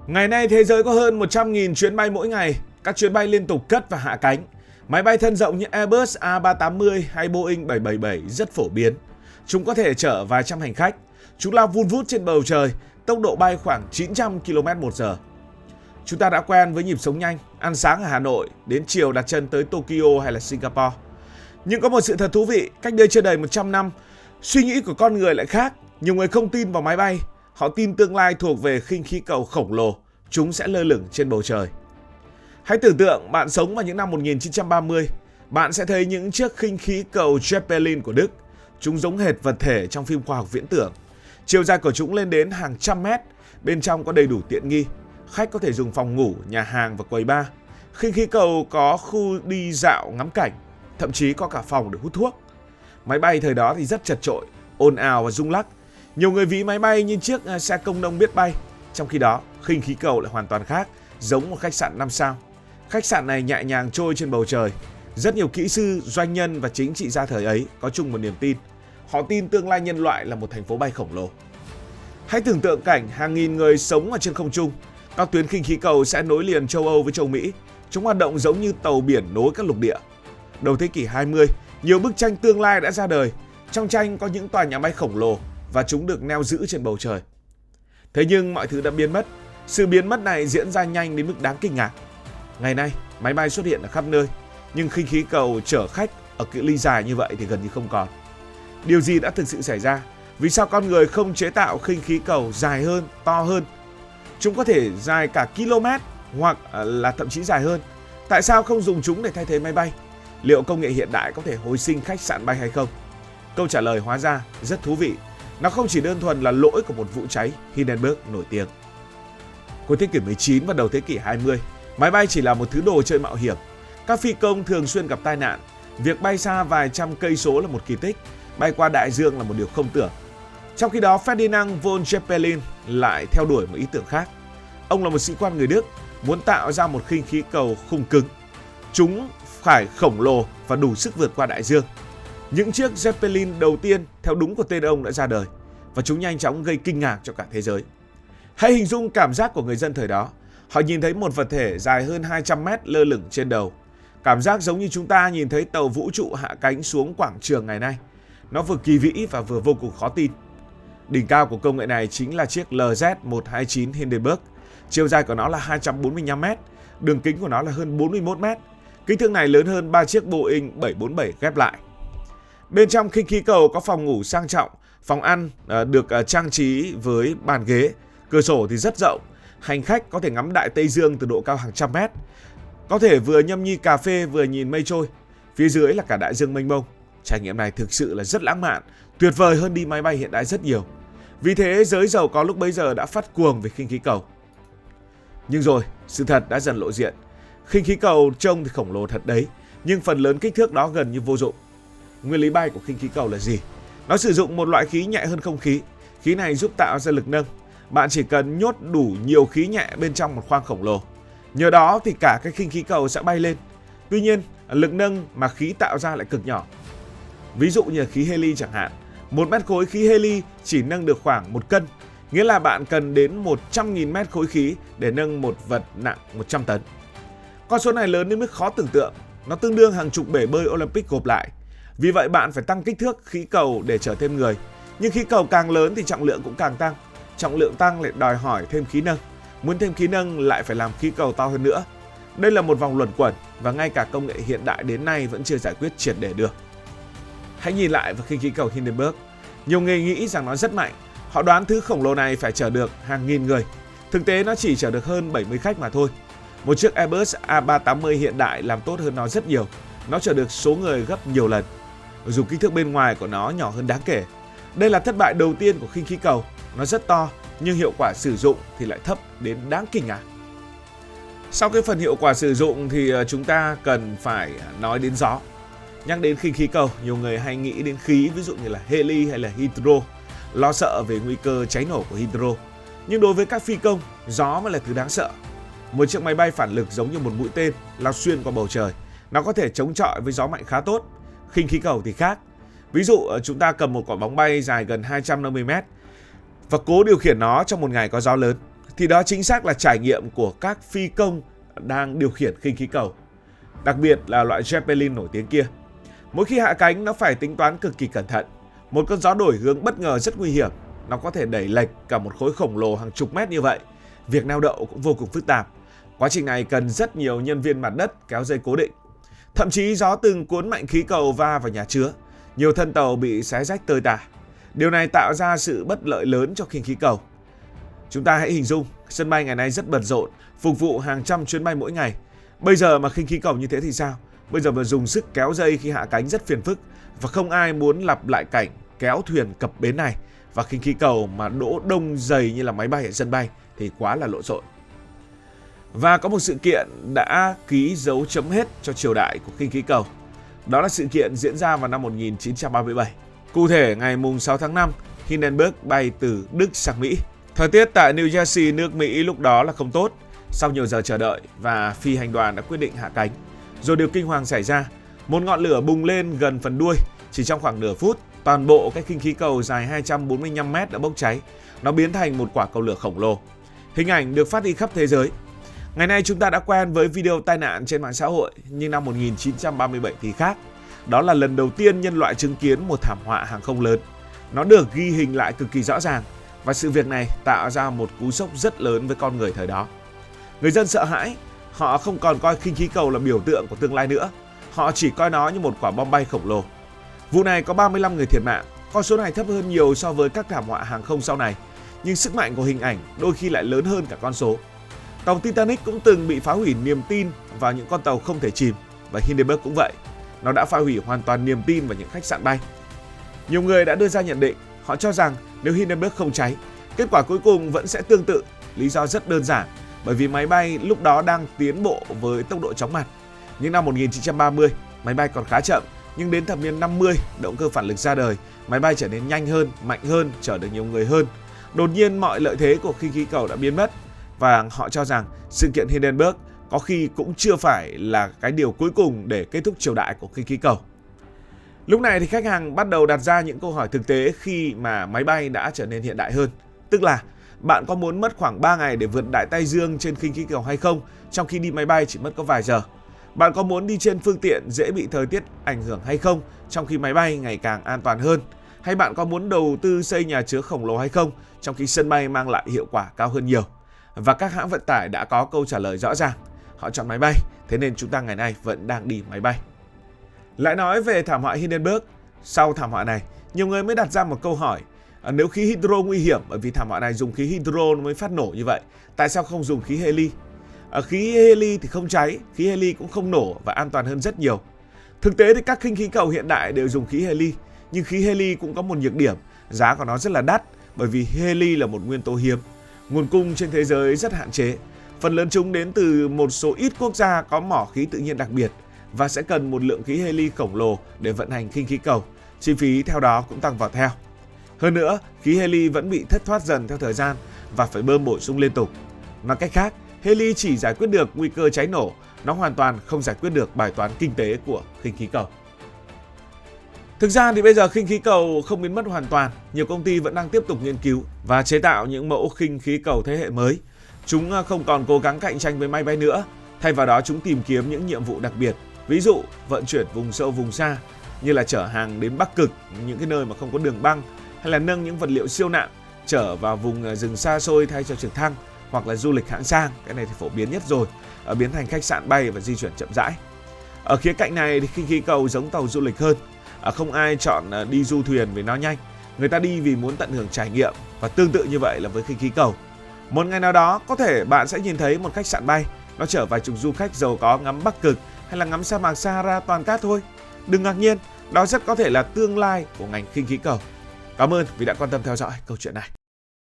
Ngày nay thế giới có hơn 100.000 chuyến bay mỗi ngày, các chuyến bay liên tục cất và hạ cánh. Máy bay thân rộng như Airbus A380 hay Boeing 777 rất phổ biến. Chúng có thể chở vài trăm hành khách. Chúng lao vun vút trên bầu trời, tốc độ bay khoảng 900 km/h. Chúng ta đã quen với nhịp sống nhanh, ăn sáng ở Hà Nội, đến chiều đặt chân tới Tokyo hay là Singapore. Nhưng có một sự thật thú vị, cách đây chưa đầy 100 năm, suy nghĩ của con người lại khác. Nhiều người không tin vào máy bay, họ tin tương lai thuộc về khinh khí cầu khổng lồ, chúng sẽ lơ lửng trên bầu trời. Hãy tưởng tượng bạn sống vào những năm 1930, bạn sẽ thấy những chiếc khinh khí cầu Zeppelin của Đức. Chúng giống hệt vật thể trong phim khoa học viễn tưởng. Chiều dài của chúng lên đến hàng trăm mét, bên trong có đầy đủ tiện nghi. Khách có thể dùng phòng ngủ, nhà hàng và quầy bar. Khinh khí cầu có khu đi dạo ngắm cảnh, thậm chí có cả phòng để hút thuốc. Máy bay thời đó thì rất chật chội, ồn ào và rung lắc. Nhiều người ví máy bay như chiếc xe công nông biết bay. Trong khi đó, khinh khí cầu lại hoàn toàn khác, giống một khách sạn 5 sao. Khách sạn này nhẹ nhàng trôi trên bầu trời. Rất nhiều kỹ sư, doanh nhân và chính trị gia thời ấy có chung một niềm tin. Họ tin tương lai nhân loại là một thành phố bay khổng lồ. Hãy tưởng tượng cảnh hàng nghìn người sống ở trên không trung. Các tuyến khinh khí cầu sẽ nối liền châu Âu với châu Mỹ. Chúng hoạt động giống như tàu biển nối các lục địa. Đầu thế kỷ 20, nhiều bức tranh tương lai đã ra đời. Trong tranh có những tòa nhà bay khổng lồ và chúng được neo giữ trên bầu trời. Thế nhưng mọi thứ đã biến mất. Sự biến mất này diễn ra nhanh đến mức đáng kinh ngạc. Ngày nay, máy bay xuất hiện ở khắp nơi, nhưng khinh khí cầu chở khách ở cự ly dài như vậy thì gần như không còn. Điều gì đã thực sự xảy ra? Vì sao con người không chế tạo khinh khí cầu dài hơn, to hơn? Chúng có thể dài cả km hoặc là thậm chí dài hơn. Tại sao không dùng chúng để thay thế máy bay? Liệu công nghệ hiện đại có thể hồi sinh khách sạn bay hay không? Câu trả lời hóa ra rất thú vị. Nó không chỉ đơn thuần là lỗi của một vụ cháy Hindenburg nổi tiếng. Cuối thế kỷ 19 và đầu thế kỷ 20, máy bay chỉ là một thứ đồ chơi mạo hiểm. Các phi công thường xuyên gặp tai nạn. Việc bay xa vài trăm cây số là một kỳ tích. Bay qua đại dương là một điều không tưởng. Trong khi đó, Ferdinand von Zeppelin lại theo đuổi một ý tưởng khác. Ông là một sĩ quan người Đức, muốn tạo ra một khinh khí cầu khung cứng. Chúng phải khổng lồ và đủ sức vượt qua đại dương. Những chiếc Zeppelin đầu tiên theo đúng của tên ông đã ra đời và chúng nhanh chóng gây kinh ngạc cho cả thế giới. Hãy hình dung cảm giác của người dân thời đó. Họ nhìn thấy một vật thể dài hơn 200 mét lơ lửng trên đầu. Cảm giác giống như chúng ta nhìn thấy tàu vũ trụ hạ cánh xuống quảng trường ngày nay. Nó vừa kỳ vĩ và vừa vô cùng khó tin. Đỉnh cao của công nghệ này chính là chiếc LZ-129 Hindenburg. Chiều dài của nó là 245 mét, đường kính của nó là hơn 41 mét. Kích thước này lớn hơn 3 chiếc Boeing 747 ghép lại. Bên trong khinh khí cầu có phòng ngủ sang trọng, phòng ăn được trang trí với bàn ghế, cửa sổ thì rất rộng. Hành khách có thể ngắm Đại Tây Dương từ độ cao hàng trăm mét. Có thể vừa nhâm nhi cà phê vừa nhìn mây trôi. Phía dưới là cả đại dương mênh mông. Trải nghiệm này thực sự là rất lãng mạn, tuyệt vời hơn đi máy bay hiện đại rất nhiều. Vì thế giới giàu có lúc bấy giờ đã phát cuồng về khinh khí cầu. Nhưng rồi, sự thật đã dần lộ diện. Khinh khí cầu trông thì khổng lồ thật đấy, nhưng phần lớn kích thước đó gần như vô dụng. Nguyên lý bay của khinh khí cầu là gì? Nó sử dụng một loại khí nhẹ hơn không khí. Khí này giúp tạo ra lực nâng. Bạn chỉ cần nhốt đủ nhiều khí nhẹ bên trong một khoang khổng lồ. Nhờ đó thì cả cái khinh khí cầu sẽ bay lên. Tuy nhiên, lực nâng mà khí tạo ra lại cực nhỏ. Ví dụ như khí heli chẳng hạn. 1 mét khối khí heli chỉ nâng được khoảng 1 cân. Nghĩa là bạn cần đến 100.000 mét khối khí để nâng một vật nặng 100 tấn. Con số này lớn đến mức khó tưởng tượng. Nó tương đương hàng chục bể bơi Olympic gộp lại. Vì vậy bạn phải tăng kích thước khí cầu để chở thêm người. Nhưng khí cầu càng lớn thì trọng lượng cũng càng tăng. Trọng lượng tăng lại đòi hỏi thêm khí nâng. Muốn thêm khí nâng lại phải làm khí cầu to hơn nữa. Đây là một vòng luẩn quẩn và ngay cả công nghệ hiện đại đến nay vẫn chưa giải quyết triệt để được. Hãy nhìn lại vào khinh khí cầu Hindenburg. Nhiều người nghĩ rằng nó rất mạnh. Họ đoán thứ khổng lồ này phải chở được hàng nghìn người. Thực tế nó chỉ chở được hơn 70 khách mà thôi. Một chiếc Airbus A380 hiện đại làm tốt hơn nó rất nhiều. Nó chở được số người gấp nhiều lần. Dù kích thước bên ngoài của nó nhỏ hơn đáng kể. Đây là thất bại đầu tiên của khinh khí cầu. Nó rất to nhưng hiệu quả sử dụng thì lại thấp đến đáng kinh ngạc. Sau cái phần hiệu quả sử dụng thì chúng ta cần phải nói đến gió. Nhắc đến khinh khí cầu, nhiều người hay nghĩ đến khí, ví dụ như là heli hay là hydro, lo sợ về nguy cơ cháy nổ của hydro. Nhưng đối với các phi công, gió mới là thứ đáng sợ. Một chiếc máy bay phản lực giống như một mũi tên lao xuyên qua bầu trời. Nó có thể chống chọi với gió mạnh khá tốt. Khinh khí cầu thì khác. Ví dụ chúng ta cầm một quả bóng bay dài gần 250 mét và cố điều khiển nó trong một ngày có gió lớn. thì đó chính xác là trải nghiệm của các phi công đang điều khiển khinh khí cầu, đặc biệt là loại Zeppelin nổi tiếng kia. Mỗi khi hạ cánh nó phải tính toán cực kỳ cẩn thận. Một cơn gió đổi hướng bất ngờ rất nguy hiểm, nó có thể đẩy lệch cả một khối khổng lồ hàng chục mét như vậy. Việc neo đậu cũng vô cùng phức tạp. Quá trình này cần rất nhiều nhân viên mặt đất kéo dây cố định. Thậm chí gió từng cuốn mạnh khí cầu va vào nhà chứa. Nhiều thân tàu bị xé rách tơi tả. Điều này tạo ra sự bất lợi lớn cho khinh khí cầu. Chúng ta hãy hình dung, sân bay ngày nay rất bận rộn, phục vụ hàng trăm chuyến bay mỗi ngày. Bây giờ mà khinh khí cầu như thế thì sao? Bây giờ mà dùng sức kéo dây khi hạ cánh rất phiền phức, và không ai muốn lặp lại cảnh kéo thuyền cập bến này. Và khinh khí cầu mà đỗ đông dày như là máy bay ở sân bay thì quá là lộn xộn. Và có một sự kiện đã ký dấu chấm hết cho triều đại của khinh khí cầu. Đó là sự kiện diễn ra vào năm 1937. Cụ thể ngày 6 tháng 5, Hindenburg bay từ Đức sang Mỹ. Thời tiết tại New Jersey, nước Mỹ lúc đó là không tốt. Sau nhiều giờ chờ đợi và phi hành đoàn đã quyết định hạ cánh. Rồi điều kinh hoàng xảy ra. Một ngọn lửa bùng lên gần phần đuôi. Chỉ trong khoảng nửa phút, toàn bộ cái khinh khí cầu dài 245 m đã bốc cháy. Nó biến thành một quả cầu lửa khổng lồ. Hình ảnh được phát đi khắp thế giới. Ngày nay chúng ta đã quen với video tai nạn trên mạng xã hội, nhưng năm 1937 thì khác. Đó là lần đầu tiên nhân loại chứng kiến một thảm họa hàng không lớn. Nó được ghi hình lại cực kỳ rõ ràng, và sự việc này tạo ra một cú sốc rất lớn với con người thời đó. Người dân sợ hãi, họ không còn coi khinh khí cầu là biểu tượng của tương lai nữa. Họ chỉ coi nó như một quả bom bay khổng lồ. Vụ này có 35 người thiệt mạng, con số này thấp hơn nhiều so với các thảm họa hàng không sau này. Nhưng sức mạnh của hình ảnh đôi khi lại lớn hơn cả con số. Tàu Titanic cũng từng bị phá hủy niềm tin vào những con tàu không thể chìm, và Hindenburg cũng vậy. Nó đã phá hủy hoàn toàn niềm tin vào những khách sạn bay. Nhiều người đã đưa ra nhận định, họ cho rằng nếu Hindenburg không cháy, kết quả cuối cùng vẫn sẽ tương tự. Lý do rất đơn giản, bởi vì máy bay lúc đó đang tiến bộ với tốc độ chóng mặt. Nhưng năm 1930, máy bay còn khá chậm, nhưng đến thập niên 50, động cơ phản lực ra đời, máy bay trở nên nhanh hơn, mạnh hơn, chở được nhiều người hơn. Đột nhiên mọi lợi thế của khinh khí cầu đã biến mất, và họ cho rằng sự kiện Hindenburg có khi cũng chưa phải là cái điều cuối cùng để kết thúc triều đại của khinh khí cầu. Lúc này thì khách hàng bắt đầu đặt ra những câu hỏi thực tế khi mà máy bay đã trở nên hiện đại hơn. Tức là bạn có muốn mất khoảng 3 ngày để vượt Đại Tây Dương trên khinh khí cầu hay không, trong khi đi máy bay chỉ mất có vài giờ? Bạn có muốn đi trên phương tiện dễ bị thời tiết ảnh hưởng hay không, trong khi máy bay ngày càng an toàn hơn? Hay bạn có muốn đầu tư xây nhà chứa khổng lồ hay không, trong khi sân bay mang lại hiệu quả cao hơn nhiều? Và các hãng vận tải đã có câu trả lời rõ ràng. Họ chọn máy bay, thế nên chúng ta ngày nay vẫn đang đi máy bay. Lại nói về thảm họa Hindenburg, sau thảm họa này, nhiều người mới đặt ra một câu hỏi. Nếu khí hydro nguy hiểm, bởi vì thảm họa này dùng khí hydro nó mới phát nổ như vậy, tại sao không dùng khí heli? Khí heli thì không cháy, khí heli cũng không nổ và an toàn hơn rất nhiều. Thực tế thì các khinh khí cầu hiện đại đều dùng khí heli, nhưng khí heli cũng có một nhược điểm, giá của nó rất là đắt, bởi vì heli là một nguyên tố hiếm. Nguồn cung trên thế giới rất hạn chế. Phần lớn chúng đến từ một số ít quốc gia có mỏ khí tự nhiên đặc biệt và sẽ cần một lượng khí heli khổng lồ để vận hành khinh khí cầu. Chi phí theo đó cũng tăng vào theo. Hơn nữa, khí heli vẫn bị thất thoát dần theo thời gian và phải bơm bổ sung liên tục. Nói cách khác, heli chỉ giải quyết được nguy cơ cháy nổ, nó hoàn toàn không giải quyết được bài toán kinh tế của khinh khí cầu. Thực ra thì bây giờ khinh khí cầu không biến mất hoàn toàn, nhiều công ty vẫn đang tiếp tục nghiên cứu và chế tạo những mẫu khinh khí cầu thế hệ mới. Chúng không còn cố gắng cạnh tranh với máy bay nữa, thay vào đó chúng tìm kiếm những nhiệm vụ đặc biệt, ví dụ vận chuyển vùng sâu vùng xa như là chở hàng đến Bắc Cực, những cái nơi mà không có đường băng, hay là nâng những vật liệu siêu nặng chở vào vùng rừng xa xôi thay cho trực thăng, hoặc là du lịch hạng sang, cái này thì phổ biến nhất rồi, biến thành khách sạn bay và di chuyển chậm rãi. Ở khía cạnh này thì khinh khí cầu giống tàu du lịch hơn. Không ai chọn đi du thuyền vì nó nhanh, người ta đi vì muốn tận hưởng trải nghiệm, và tương tự như vậy là với khinh khí cầu. Một ngày nào đó có thể bạn sẽ nhìn thấy một khách sạn bay, nó chở vài chục du khách giàu có ngắm Bắc Cực hay là ngắm sa mạc Sahara toàn cát thôi. Đừng ngạc nhiên, đó rất có thể là tương lai của ngành khinh khí cầu. Cảm ơn vì đã quan tâm theo dõi câu chuyện này.